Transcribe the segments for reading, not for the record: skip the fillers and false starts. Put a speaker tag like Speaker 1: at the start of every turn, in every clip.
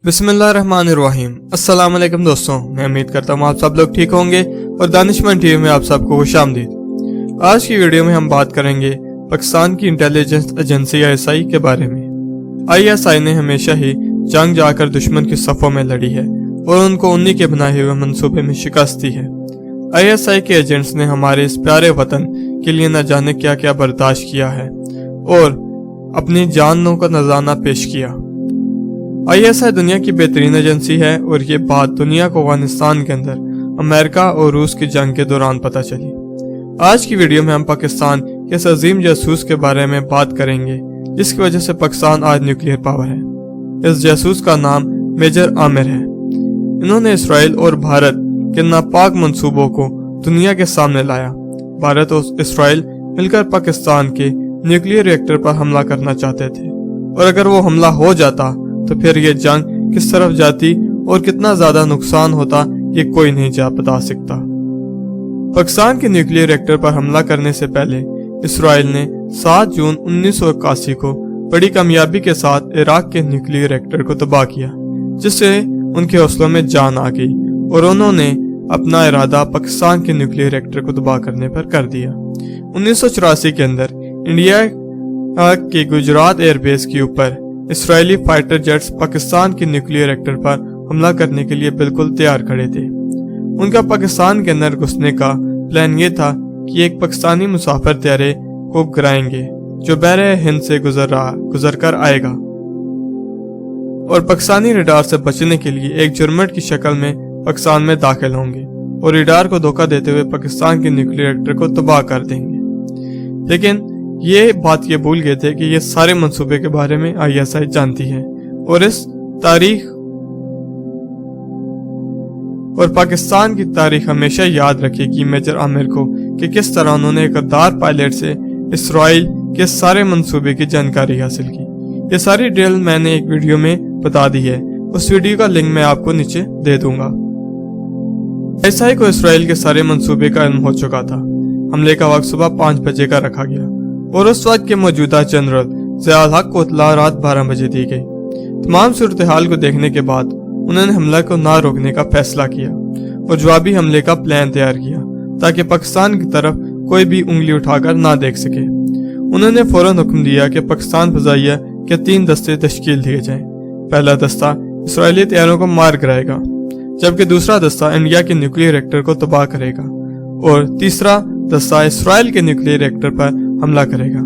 Speaker 1: बिस्मिल्लाहिर्रहमानिर्रहीम। अस्सलाम वालेकुम दोस्तों, मैं उम्मीद करता हूँ आप सब लोग ठीक होंगे और दानिशमंद टीवी में आप सबको खुशामदीद। आज की वीडियो में हम बात करेंगे पाकिस्तान की इंटेलिजेंस एजेंसी ISI के बारे में। ISI ने हमेशा ही जंग जाकर दुश्मन की सफ़ों में लड़ी है और उनको उन्हीं के बनाए हुए मंसूबे में शिकस्त दी है। ISI के एजेंट्स ने हमारे इस प्यारे वतन के लिए न जाने क्या क्या बर्दाश्त किया है और अपनी जानों का नजराना पेश किया। ISI दुनिया की बेहतरीन एजेंसी है और ये बात दुनिया को अफगानिस्तान के अंदर अमेरिका और रूस की जंग के दौरान पता चली। आज की वीडियो में हम पाकिस्तान के इस अजीम जासूस के बारे में बात करेंगे जिसकी वजह से पाकिस्तान आज न्यूक्लियर पावर है। इस जासूस का नाम मेजर आमिर है। इन्होंने इसराइल और भारत के नापाक मंसूबों को दुनिया के सामने लाया। भारत और इसराइल मिलकर पाकिस्तान के न्यूक्लियर रिएक्टर पर हमला करना चाहते थे और अगर वो हमला हो जाता तो फिर ये जंग किस तरफ जाती और कितना ज्यादा नुकसान होता ये कोई नहीं बता सकता। पाकिस्तान के न्यूक्लियर रिएक्टर पर हमला करने से पहले इसराइल ने 7 जून 1981 को बड़ी कामयाबी के साथ इराक के न्यूक्लियर रिएक्टर को तबाह किया, जिससे उनके हौसलों में जान आ गई और उन्होंने अपना इरादा पाकिस्तान के न्यूक्लियर रिएक्टर को तबाह करने पर कर दिया। 1984 के अंदर इंडिया के गुजरात एयरबेस के ऊपर इसराइली फाइटर जेट्स पाकिस्तान के न्यूक्लियर रिएक्टर पर हमला करने के लिए बिल्कुल तैयार खड़े थे। उनका पाकिस्तान के अंदर घुसने का प्लान ये था कि एक पाकिस्तानी मुसाफिर तैयारे को गिराएंगे जो बहरे हिंद से गुजर कर आएगा और पाकिस्तानी रडार से बचने के लिए एक जुर्मट की शक्ल में पाकिस्तान में दाखिल होंगे और रडार को धोखा देते हुए पाकिस्तान के न्यूक्लियर रिएक्टर को तबाह कर देंगे। लेकिन ये बात ये भूल गए थे कि ये सारे मंसूबे के बारे में ISI जानती है और इस तारीख और पाकिस्तान की तारीख हमेशा याद रखेगी मेजर आमिर को कि किस तरह उन्होंने गद्दार पायलट से इसराइल के सारे मंसूबे की जानकारी हासिल की। ये सारी डिटेल मैंने एक वीडियो में बता दी है, उस वीडियो का लिंक मैं आपको नीचे दे दूंगा। ISI को इसराइल के सारे मंसूबे का इल्म हो चुका था। हमले का वक्त सुबह 5 बजे का रखा गया और उस वक्त के मौजूदा जनरल ज़ियाउल हक को इत्तला रात 12 बजे दी गई। तमाम सूरत हाल को देखने के बाद उन्होंने हमला को ना रोकने का फैसला किया और जवाबी हमले का प्लान तैयार किया ताकि पाकिस्तान की तरफ कोई भी उंगली उठाकर ना देख सके। उन्होंने फौरन हुक्म दिया कि पाकिस्तान फजाइया के 3 दस्ते तश्कील दिए जाएं। पहला दस्ता इसराइली तैयारों को मार गिराएगा, जबकि दूसरा दस्ता इंडिया के न्यूक्लियर रिएक्टर को तबाह करेगा और तीसरा दस्ता इसराइल के न्यूक्लियर रिएक्टर पर हमला करेगा।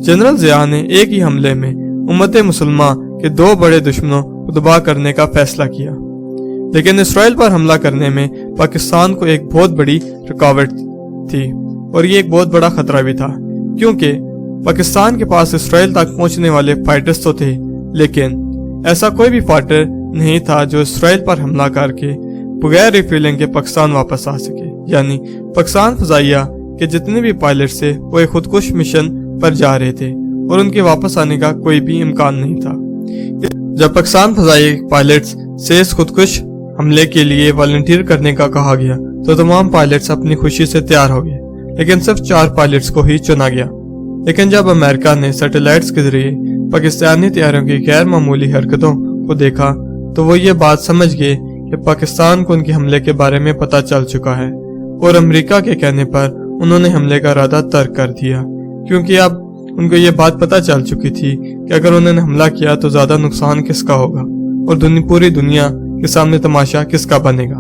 Speaker 1: जनरल ज़िया ने एक ही हमले में उम्मत मुसलमा के 2 बड़े दुश्मनों को तबाह करने का फैसला किया, लेकिन इसराइल पर हमला करने में पाकिस्तान को एक बहुत बड़ी रुकावट थी और ये एक बहुत बड़ा खतरा भी था, क्योंकि पाकिस्तान के पास इसराइल तक पहुंचने वाले फाइटर्स तो थे लेकिन ऐसा कोई भी फाइटर नहीं था जो इसराइल पर हमला करके बगैर रिफिलिंग के पाकिस्तान वापस आ सके। यानी पाकिस्तान फजाइया के जितने भी पायलट थे वो एक खुदकुश मिशन पर जा रहे थे और उनके वापस आने का कोई भी इम्कान नहीं था। जब पाकिस्तान फजाइया पायलट्स से इस खुदकुश हमले के लिए वॉलंटियर करने का कहा गया तो तमाम पायलट्स अपनी खुशी से तैयार हो गए, लेकिन सिर्फ 4 पायलट्स को ही चुना गया। लेकिन जब अमेरिका ने सैटेलाइट्स के जरिए पाकिस्तानी तैयारों की गैर मामूली हरकतों को देखा तो वो ये बात समझ गए कि पाकिस्तान को उनके हमले के बारे में पता चल चुका है और अमेरिका के कहने पर उन्होंने हमले का इरादा तर्क कर दिया, क्योंकि अब उनको ये बात पता चल चुकी थी कि अगर उन्होंने हमला किया तो ज्यादा नुकसान किसका होगा और पूरी दुनिया के सामने तमाशा किसका बनेगा।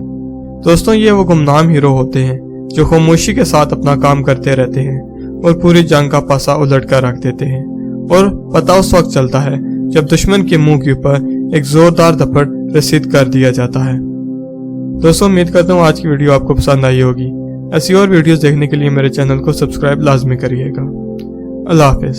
Speaker 1: दोस्तों, ये वो गुमनाम हीरो होते हैं जो खामोशी के साथ अपना काम करते रहते हैं और पूरी जंग का पासा उलट कर रख देते हैं और पता उस वक्त चलता है जब दुश्मन के मुंह के ऊपर एक जोरदार थप्पड़ रसीद कर दिया जाता है। दोस्तों, उम्मीद करता हूँ आज की वीडियो आपको पसंद आई होगी। ऐसी और वीडियोस देखने के लिए मेरे चैनल को सब्सक्राइब लाजमी करिएगा। अल्लाह हाफिज।